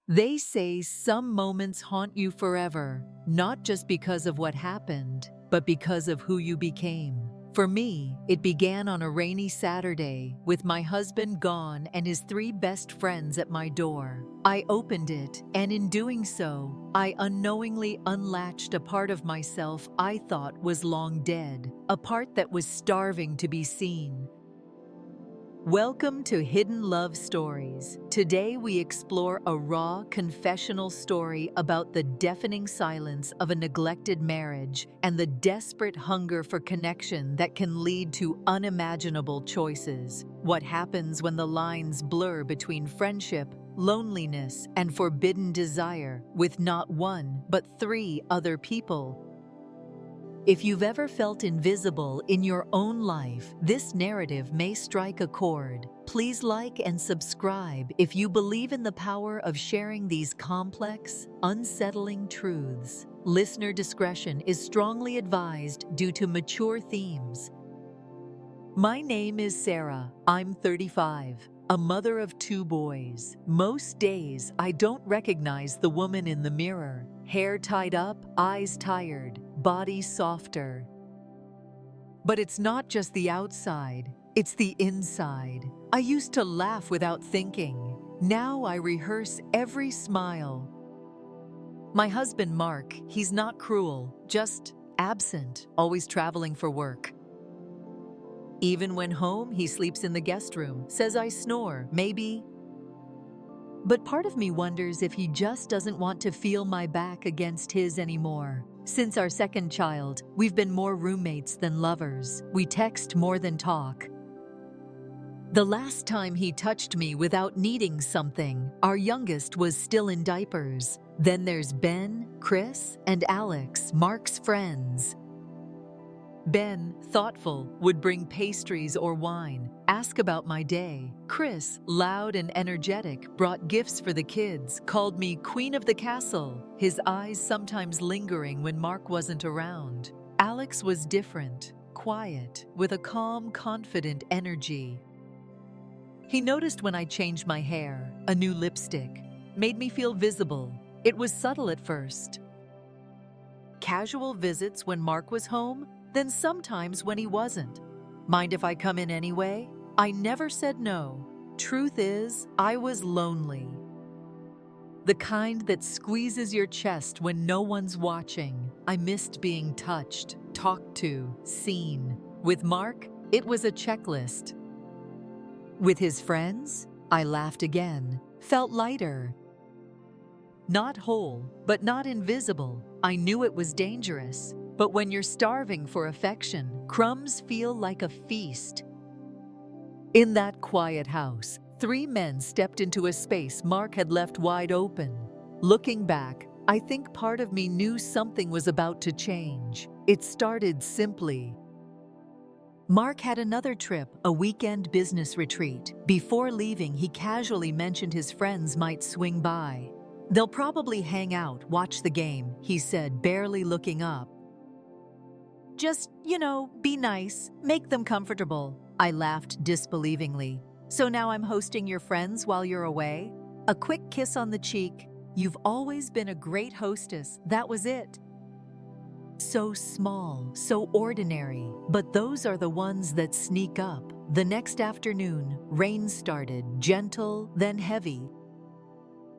They say some moments haunt you forever, not just because of what happened, but because of who you became. For me, it began on a rainy Saturday with my husband gone and his three best friends at my door. I opened it, and in doing so, I unknowingly unlatched a part of myself I thought was long dead, a part that was starving to be seen. Welcome to Hidden Love Stories. Today we explore a raw, confessional story about the deafening silence of a neglected marriage and the desperate hunger for connection that can lead to unimaginable choices. What happens when the lines blur between friendship, loneliness, and forbidden desire with not one but three other people? If you've ever felt invisible in your own life, this narrative may strike a chord. Please like and subscribe if you believe in the power of sharing these complex, unsettling truths. Listener discretion is strongly advised due to mature themes. My name is Sarah. I'm 35. A mother of two boys. Most days, I don't recognize the woman in the mirror. Hair tied up, eyes tired, body softer. But it's not just the outside, it's the inside. I used to laugh without thinking. Now I rehearse every smile. My husband, Mark, he's not cruel, just absent, always traveling for work. Even when home, he sleeps in the guest room, says I snore, maybe. But part of me wonders if he just doesn't want to feel my back against his anymore. Since our second child, we've been more roommates than lovers. We text more than talk. The last time he touched me without needing something, our youngest was still in diapers. Then there's Ben, Chris, and Alex, Mark's friends. Ben, thoughtful, would bring pastries or wine, ask about my day. Chris, loud and energetic, brought gifts for the kids, called me Queen of the Castle, his eyes sometimes lingering when Mark wasn't around. Alex was different, quiet, with a calm, confident energy. He noticed when I changed my hair, a new lipstick, made me feel visible. It was subtle at first. Casual visits when Mark was home, then sometimes when he wasn't. Mind if I come in anyway? I never said no. Truth is, I was lonely. The kind that squeezes your chest when no one's watching. I missed being touched, talked to, seen. With Mark, it was a checklist. With his friends, I laughed again, felt lighter. Not whole, but not invisible. I knew it was dangerous. But when you're starving for affection, crumbs feel like a feast. In that quiet house, three men stepped into a space Mark had left wide open. Looking back, I think part of me knew something was about to change. It started simply. Mark had another trip, a weekend business retreat. Before leaving, he casually mentioned his friends might swing by. They'll probably hang out, watch the game, he said, barely looking up. Just, be nice, make them comfortable. I laughed disbelievingly. So now I'm hosting your friends while you're away? A quick kiss on the cheek. You've always been a great hostess, that was it. So small, so ordinary, but those are the ones that sneak up. The next afternoon, rain started, gentle, then heavy.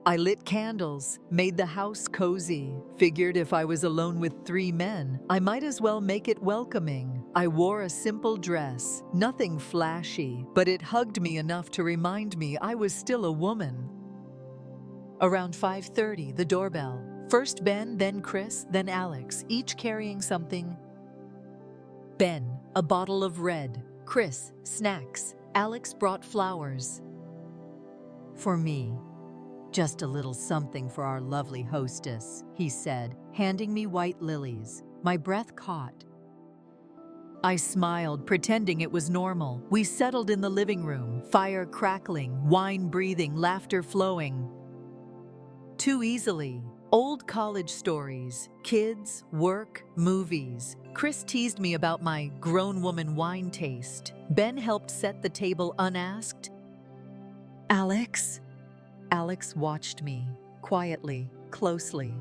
I lit candles, made the house cozy, figured if I was alone with three men, I might as well make it welcoming. I wore a simple dress, nothing flashy, but it hugged me enough to remind me I was still a woman. Around 5:30, the doorbell. First Ben, then Chris, then Alex, each carrying something. Ben, a bottle of red. Chris, snacks. Alex brought flowers. For me. Just a little something for our lovely hostess, he said, handing me white lilies. My breath caught. I smiled, pretending it was normal. We settled in the living room, fire crackling, wine breathing, laughter flowing. Too easily. Old college stories, kids, work, movies. Chris teased me about my grown woman wine taste. Ben helped set the table unasked. Alex watched me, quietly, closely.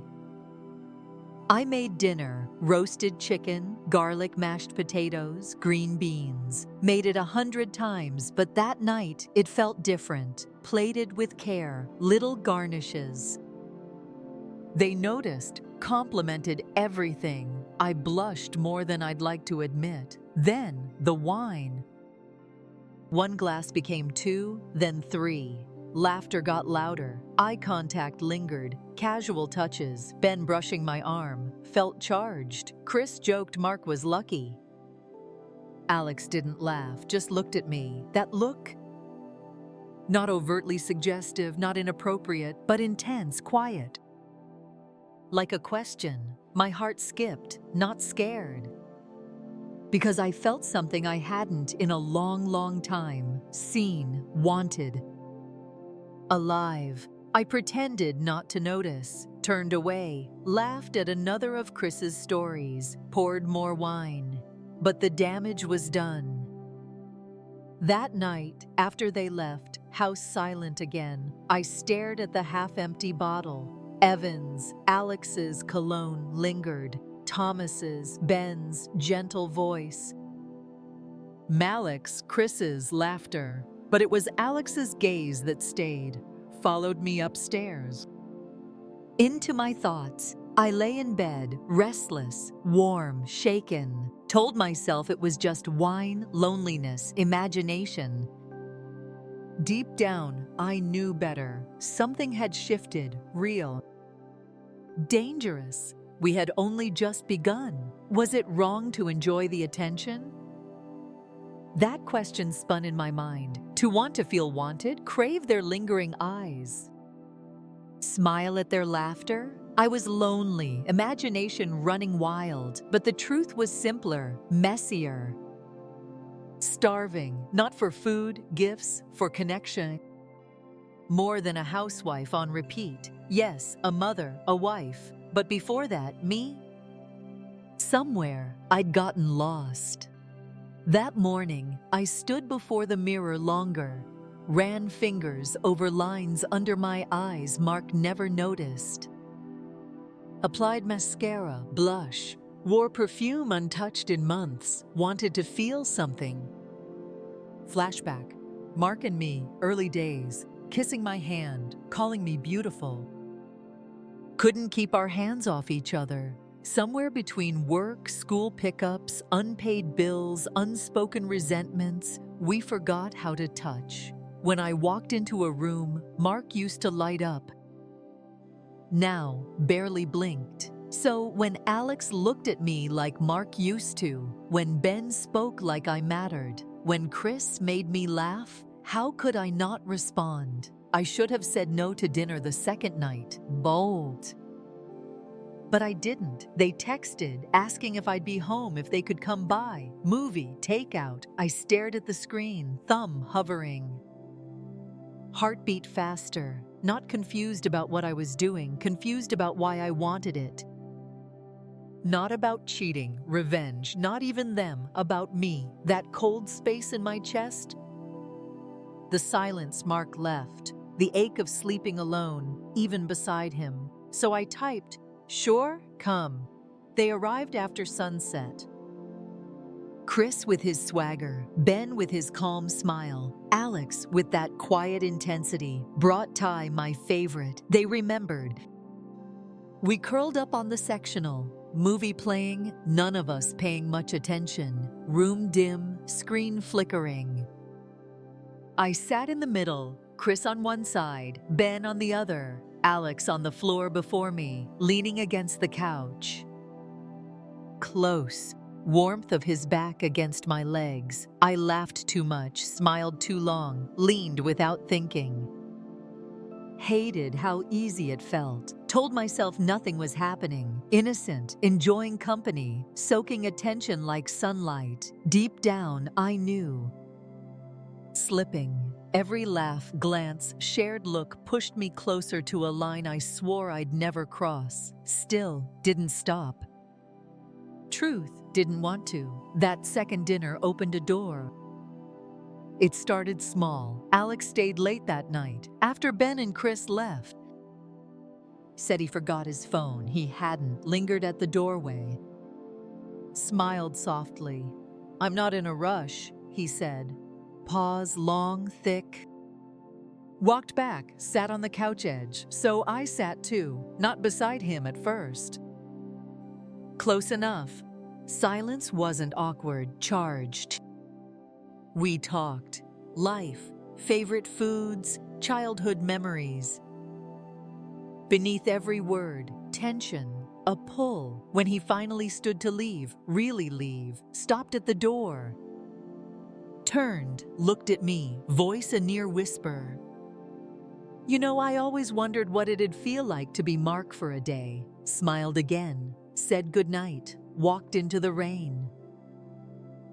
I made dinner, roasted chicken, garlic mashed potatoes, green beans. Made it 100 times, but that night it felt different, plated with care, little garnishes. They noticed, complimented everything. I blushed more than I'd like to admit. Then, the wine. One glass became 2, then 3. Laughter got louder. Eye contact lingered. Casual touches. Ben brushing my arm. Felt charged. Chris joked Mark was lucky. Alex didn't laugh, just looked at me. That look? Not overtly suggestive, not inappropriate, but intense, quiet. Like a question. My heart skipped, not scared. Because I felt something I hadn't in a long, long time. Seen, wanted. Alive. I pretended not to notice, turned away, laughed at another of Chris's stories, poured more wine. But the damage was done. That night, after they left, house silent again, I stared at the half-empty bottle. Evan's, Alex's cologne lingered. Thomas's, Ben's gentle voice. Malik's, Chris's laughter. But it was Alex's gaze that stayed, followed me upstairs. Into my thoughts, I lay in bed, restless, warm, shaken. Told myself it was just wine, loneliness, imagination. Deep down, I knew better. Something had shifted, real. Dangerous. We had only just begun. Was it wrong to enjoy the attention? That question spun in my mind. To want to feel wanted, crave their lingering eyes. Smile at their laughter? I was lonely, imagination running wild, but the truth was simpler, messier. Starving, not for food, gifts, for connection. More than a housewife on repeat. Yes, a mother, a wife. But before that, me? Somewhere, I'd gotten lost. That morning, I stood before the mirror longer, ran fingers over lines under my eyes Mark never noticed. Applied mascara, blush, wore perfume untouched in months, wanted to feel something. Flashback, Mark and me, early days, kissing my hand, calling me beautiful. Couldn't keep our hands off each other. Somewhere between work, school pickups, unpaid bills, unspoken resentments, we forgot how to touch. When I walked into a room, Mark used to light up. Now, barely blinked. So when Alex looked at me like Mark used to, when Ben spoke like I mattered, when Chris made me laugh, how could I not respond? I should have said no to dinner the second night. Bold. But I didn't. They texted, asking if I'd be home if they could come by. Movie, takeout. I stared at the screen, thumb hovering. Heart beat faster. Not confused about what I was doing, confused about why I wanted it. Not about cheating, revenge, not even them, about me. That cold space in my chest. The silence Mark left. The ache of sleeping alone, even beside him. So I typed, "Sure, come." They arrived after sunset. Chris with his swagger, Ben with his calm smile, Alex with that quiet intensity, brought Ty, my favorite. They remembered. We curled up on the sectional, movie playing, none of us paying much attention, room dim, screen flickering. I sat in the middle, Chris on one side, Ben on the other, Alex on the floor before me, leaning against the couch. Close, warmth of his back against my legs. I laughed too much, smiled too long, leaned without thinking. Hated how easy it felt. Told myself nothing was happening. Innocent, enjoying company, soaking attention like sunlight. Deep down, I knew. Slipping. Every laugh, glance, shared look pushed me closer to a line I swore I'd never cross. Still, didn't stop. Truth, didn't want to. That second dinner opened a door. It started small. Alex stayed late that night, after Ben and Chris left. Said he forgot his phone. He hadn't. Lingered at the doorway. Smiled softly. "I'm not in a rush," he said. Pause, long, thick. Walked back, sat on the couch edge, so I sat too, not beside him at first. Close enough. Silence wasn't awkward, charged. We talked. Life, favorite foods, childhood memories. Beneath every word, tension, a pull. When he finally stood to leave, really leave, stopped at the door. Turned, looked at me, voice a near whisper. "You know, I always wondered what it'd feel like to be Mark for a day." Smiled again, said goodnight, walked into the rain.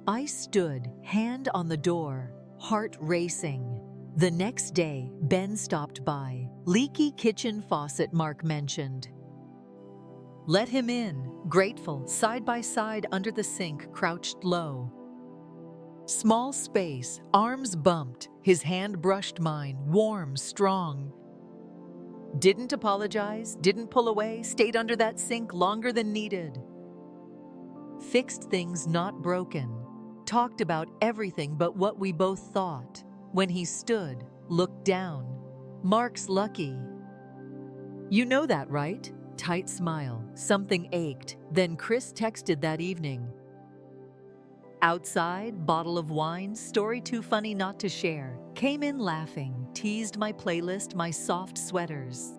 I stood, hand on the door, heart racing. The next day, Ben stopped by. Leaky kitchen faucet, Mark mentioned. Let him in, grateful, side by side under the sink, crouched low. Small space, arms bumped, his hand brushed mine, warm, strong. Didn't apologize, didn't pull away, stayed under that sink longer than needed. Fixed things not broken. Talked about everything but what we both thought. When he stood, looked down. Mark's lucky. You know that, right? Tight smile. Something ached. Then Chris texted that evening. Outside, bottle of wine, story too funny not to share. Came in laughing, teased my playlist, my soft sweaters.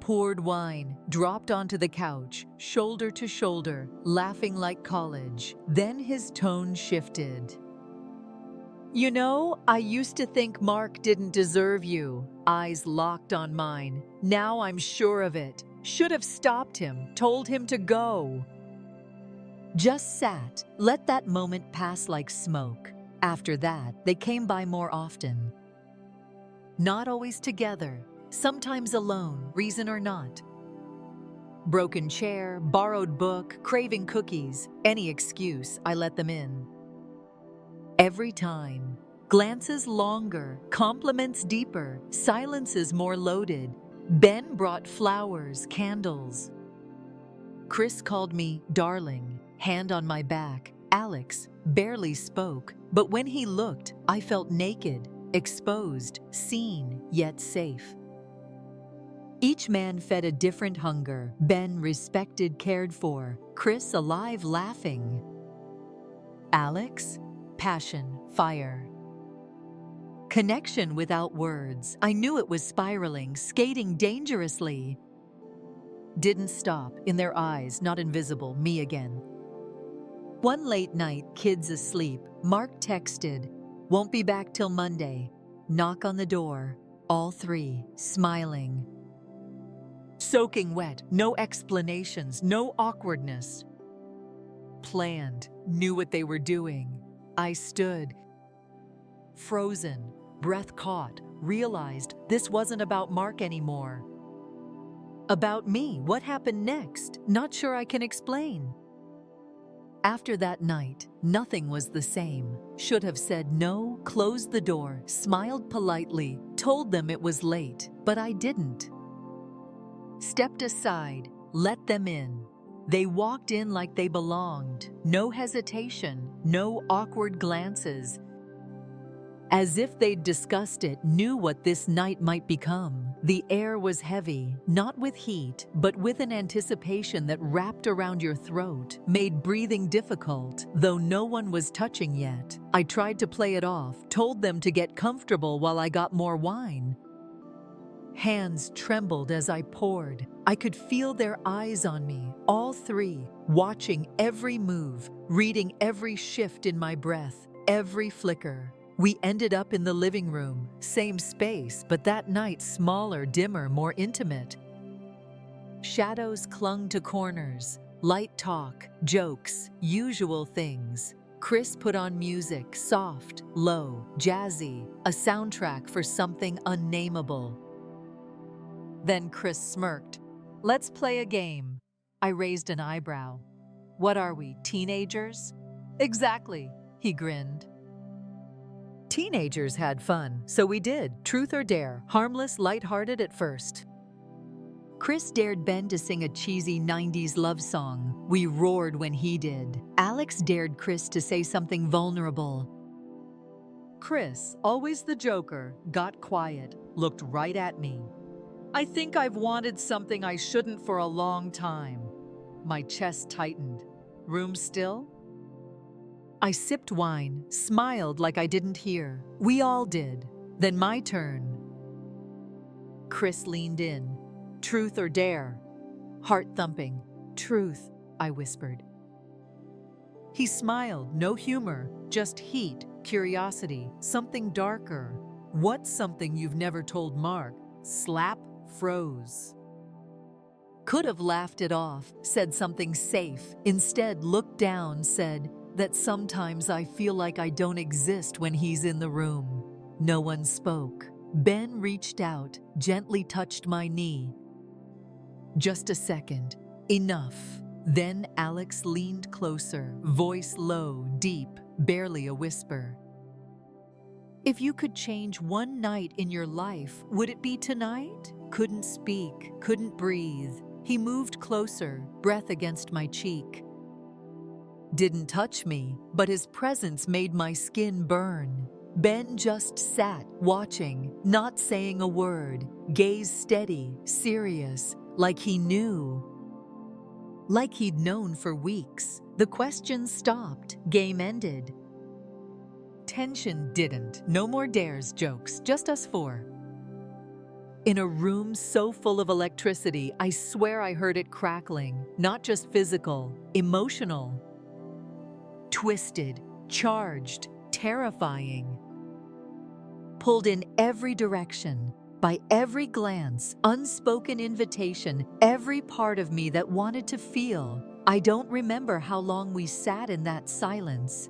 Poured wine, dropped onto the couch, shoulder to shoulder, laughing like college. Then his tone shifted. You know, I used to think Mark didn't deserve you. Eyes locked on mine. Now I'm sure of it. Should have stopped him, told him to go. Just sat, let that moment pass like smoke. After that, they came by more often. Not always together, sometimes alone, reason or not. Broken chair, borrowed book, craving cookies, any excuse, I let them in. Every time, glances longer, compliments deeper, silences more loaded. Ben brought flowers, candles. Chris called me darling, hand on my back. Alex barely spoke, but when he looked, I felt naked, exposed, seen, yet safe. Each man fed a different hunger. Ben respected, cared for. Chris alive, laughing. Alex, passion, fire. Connection without words. I knew it was spiraling, skating dangerously. Didn't stop, in their eyes, not invisible, me again. One late night, kids asleep, Mark texted, won't be back till Monday. Knock on the door, all three, smiling. Soaking wet, no explanations, no awkwardness. Planned, knew what they were doing. I stood, frozen, breath caught, realized this wasn't about Mark anymore. About me, what happened next? Not sure I can explain. After that night, nothing was the same. Should have said no, closed the door, smiled politely, told them it was late, but I didn't. Stepped aside, let them in. They walked in like they belonged. No hesitation, no awkward glances. As if they'd discussed it, knew what this night might become. The air was heavy, not with heat, but with an anticipation that wrapped around your throat, made breathing difficult, though no one was touching yet. I tried to play it off, told them to get comfortable while I got more wine. Hands trembled as I poured. I could feel their eyes on me, all three, watching every move, reading every shift in my breath, every flicker. We ended up in the living room, same space, but that night smaller, dimmer, more intimate. Shadows clung to corners, light talk, jokes, usual things. Chris put on music, soft, low, jazzy, a soundtrack for something unnameable. Then Chris smirked. Let's play a game. I raised an eyebrow. What are we, teenagers? Exactly, he grinned. Teenagers had fun, so we did. Truth or dare, harmless, lighthearted at first. Chris dared Ben to sing a cheesy 90s love song. We roared when he did. Alex dared Chris to say something vulnerable. Chris, always the joker, got quiet, looked right at me. I think I've wanted something I shouldn't for a long time. My chest tightened. Room still? I sipped wine, smiled like I didn't hear. We all did. Then my turn. Chris leaned in. Truth or dare? Heart thumping. Truth, I whispered. He smiled, no humor, just heat, curiosity, something darker. What's something you've never told Mark? Slap, froze. Could have laughed it off, said something safe. Instead, looked down, said that sometimes I feel like I don't exist when he's in the room. No one spoke. Ben reached out, gently touched my knee. Just a second. Enough. Then Alex leaned closer, voice low, deep, barely a whisper. If you could change one night in your life, would it be tonight? Couldn't speak, couldn't breathe. He moved closer, breath against my cheek. Didn't touch me, but his presence made my skin burn. Ben just sat, watching, not saying a word, gaze steady, serious, like he knew. Like he'd known for weeks. The questions stopped, game ended. Tension didn't. No more dares, jokes, just us four. In a room so full of electricity, I swear I heard it crackling, not just physical, emotional. Twisted, charged, terrifying. Pulled in every direction, by every glance, unspoken invitation, every part of me that wanted to feel. I don't remember how long we sat in that silence.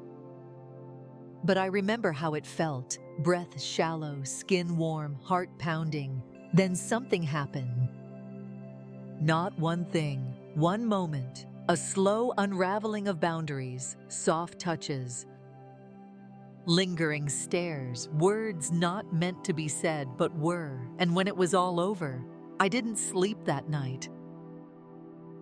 But I remember how it felt. Breath shallow, skin warm, heart pounding. Then something happened. Not one thing, one moment. A slow unraveling of boundaries, soft touches. Lingering stares, words not meant to be said but were. And when it was all over, I didn't sleep that night.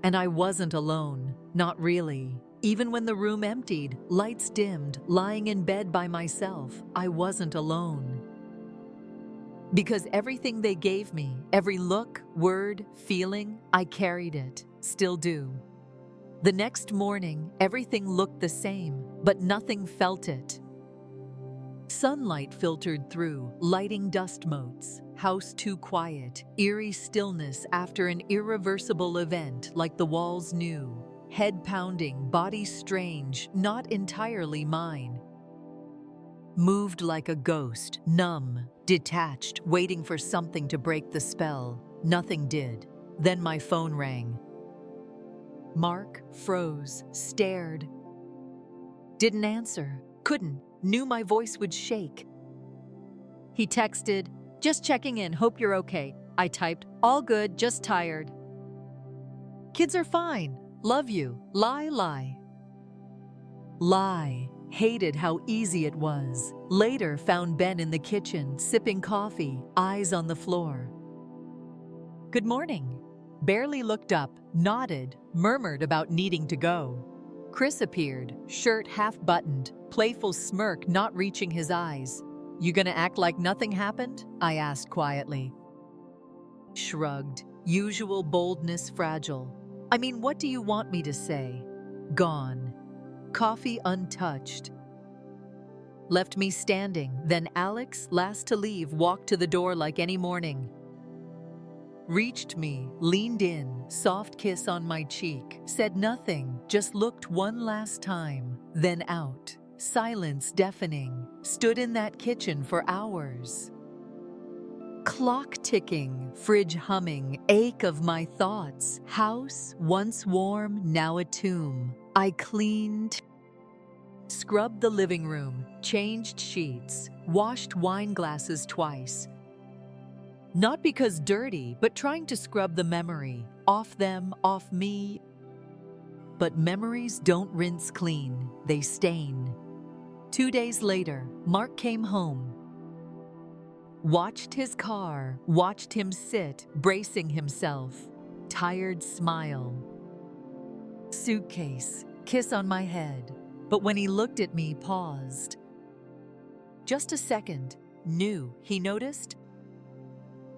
And I wasn't alone, not really. Even when the room emptied, lights dimmed, lying in bed by myself, I wasn't alone. Because everything they gave me, every look, word, feeling, I carried it, still do. The next morning, everything looked the same, but nothing felt it. Sunlight filtered through, lighting dust motes. House too quiet, eerie stillness after an irreversible event like the walls knew. Head pounding, body strange, not entirely mine. Moved like a ghost, numb, detached, waiting for something to break the spell. Nothing did. Then my phone rang. Mark froze, stared. Didn't answer, couldn't, knew my voice would shake. He texted, "Just checking in, hope you're okay." I typed, "All good, just tired." "Kids are fine, love you, lie, lie." Lie, hated how easy it was. Later found Ben in the kitchen, sipping coffee, eyes on the floor. "Good morning." Barely looked up, nodded, murmured about needing to go. Chris appeared, shirt half buttoned, playful smirk not reaching his eyes. "You gonna act like nothing happened?" I asked quietly. Shrugged, usual boldness fragile. "I mean, what do you want me to say?" Gone. Coffee untouched. Left me standing, then Alex, last to leave, walked to the door like any morning. Reached me, leaned in, soft kiss on my cheek, said nothing, just looked one last time, then out. Silence deafening, stood in that kitchen for hours. Clock ticking, fridge humming, ache of my thoughts, house, once warm, now a tomb. I cleaned, scrubbed the living room, changed sheets, washed wine glasses twice. Not because dirty, but trying to scrub the memory, off them, off me. But memories don't rinse clean, they stain. 2 days later, Mark came home. Watched his car, watched him sit, bracing himself. tired smile. Suitcase, kiss on my head. But when he looked at me, paused. Just a second, knew he noticed?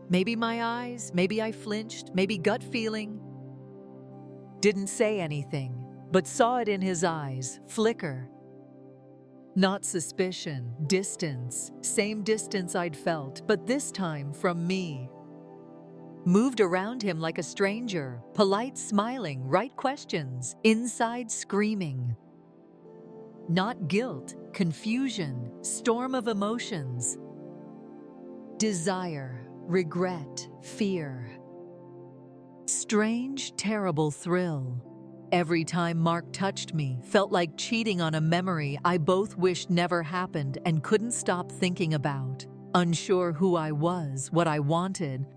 Maybe my eyes, maybe I flinched, maybe gut feeling. Didn't say anything, but saw it in his eyes, flicker. Not suspicion, distance, same distance I'd felt, but this time from me. Moved around him like a stranger, polite smiling, right questions, inside screaming. Not guilt, confusion, storm of emotions. Desire, regret, fear. Strange, terrible thrill. Every time Mark touched me, felt like cheating on a memory I both wished never happened and couldn't stop thinking about. Unsure who I was, what I wanted.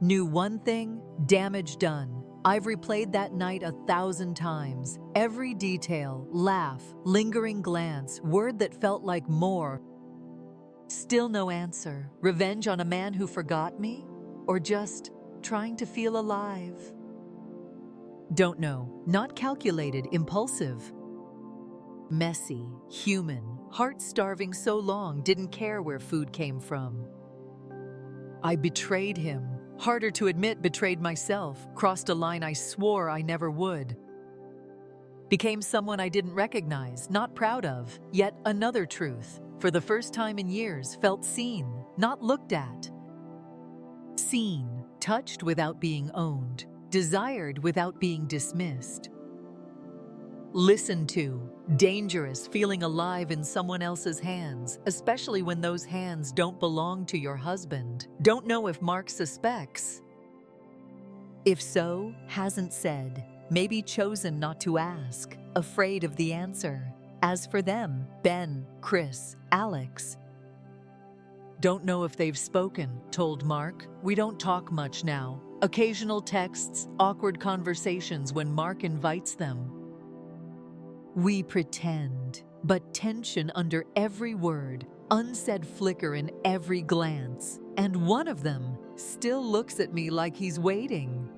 Knew one thing, damage done. I've replayed that night 1,000 times. Every detail, laugh, lingering glance, word that felt like more. Still no answer. Revenge on a man who forgot me? Or just trying to feel alive? Don't know. Not calculated, impulsive. Messy, human, heart-starving so long, didn't care where food came from. I betrayed him. Harder to admit, betrayed myself. Crossed a line I swore I never would. Became someone I didn't recognize, not proud of. Yet another truth. For the first time in years, felt seen, not looked at. Seen, touched without being owned. Desired without being dismissed. Listened to, dangerous, feeling alive in someone else's hands, especially when those hands don't belong to your husband. Don't know if Mark suspects. If so, hasn't said, maybe chosen not to ask, afraid of the answer. As for them, Ben, Chris, Alex. Don't know if they've spoken, told Mark. We don't talk much now. Occasional texts, awkward conversations when Mark invites them. We pretend, but tension under every word, unsaid flicker in every glance, and one of them still looks at me like he's waiting.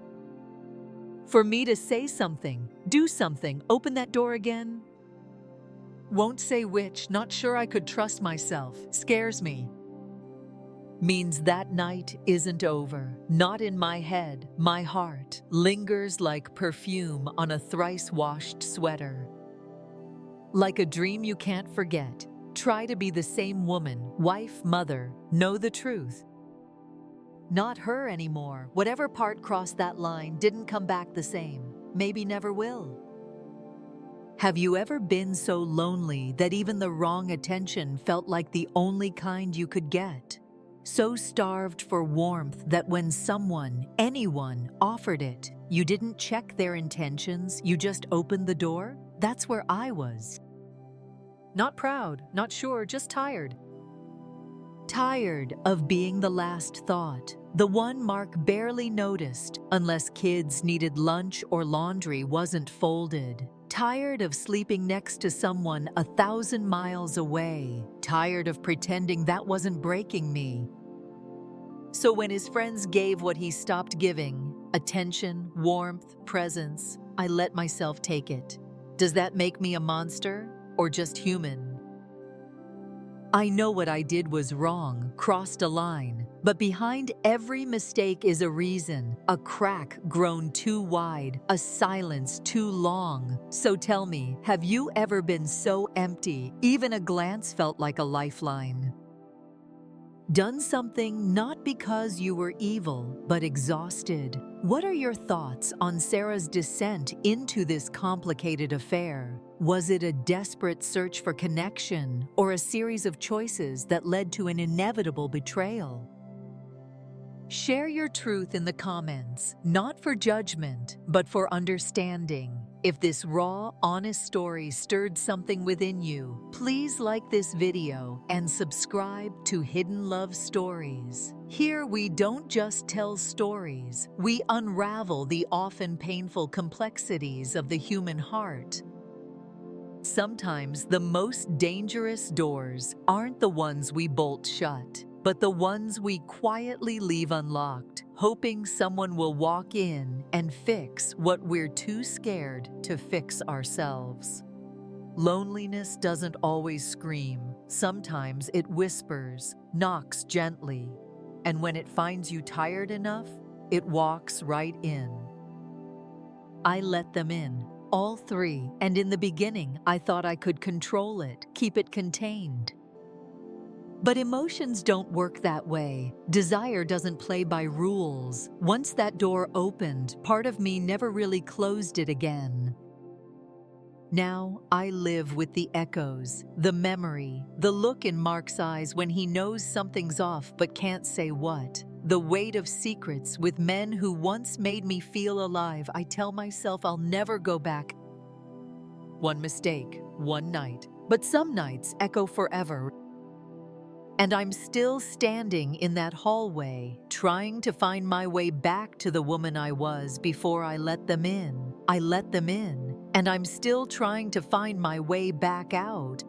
For me to say something, do something, open that door again. Won't say which, not sure I could trust myself, scares me. Means that night isn't over. Not in my head, my heart lingers like perfume on a thrice-washed sweater. Like a dream you can't forget. Try to be the same woman, wife, mother, know the truth. Not her anymore. Whatever part crossed that line didn't come back the same. Maybe never will. Have you ever been so lonely that even the wrong attention felt like the only kind you could get? So starved for warmth that when someone, anyone, offered it, you didn't check their intentions, you just opened the door? That's where I was. Not proud, not sure, just tired. Tired of being the last thought, the one Mark barely noticed unless kids needed lunch or laundry wasn't folded. Tired of sleeping next to someone 1,000 miles away. Tired of pretending that wasn't breaking me. So when his friends gave what he stopped giving, attention, warmth, presence, I let myself take it. Does that make me a monster or just human? I know what I did was wrong, crossed a line, but behind every mistake is a reason, a crack grown too wide, a silence too long. So tell me, have you ever been so empty, even a glance felt like a lifeline? Done something not because you were evil, but exhausted? What are your thoughts on Sarah's descent into this complicated affair? Was it a desperate search for connection or a series of choices that led to an inevitable betrayal? Share your truth in the comments, not for judgment, but for understanding. If this raw, honest story stirred something within you, please like this video and subscribe to Hidden Love Stories. Here we don't just tell stories, we unravel the often painful complexities of the human heart. Sometimes the most dangerous doors aren't the ones we bolt shut. but the ones we quietly leave unlocked, hoping someone will walk in and fix what we're too scared to fix ourselves. Loneliness doesn't always scream. Sometimes it whispers, knocks gently, and when it finds you tired enough, it walks right in. I let them in, all three, and in the beginning, I thought I could control it, keep it contained. But emotions don't work that way. Desire doesn't play by rules. Once that door opened, part of me never really closed it again. Now I live with the echoes, the memory, the look in Mark's eyes when he knows something's off but can't say what. The weight of secrets with men who once made me feel alive. I tell myself I'll never go back. One mistake, one night, but some nights echo forever. And I'm still standing in that hallway, trying to find my way back to the woman I was before I let them in. I let them in, and I'm still trying to find my way back out.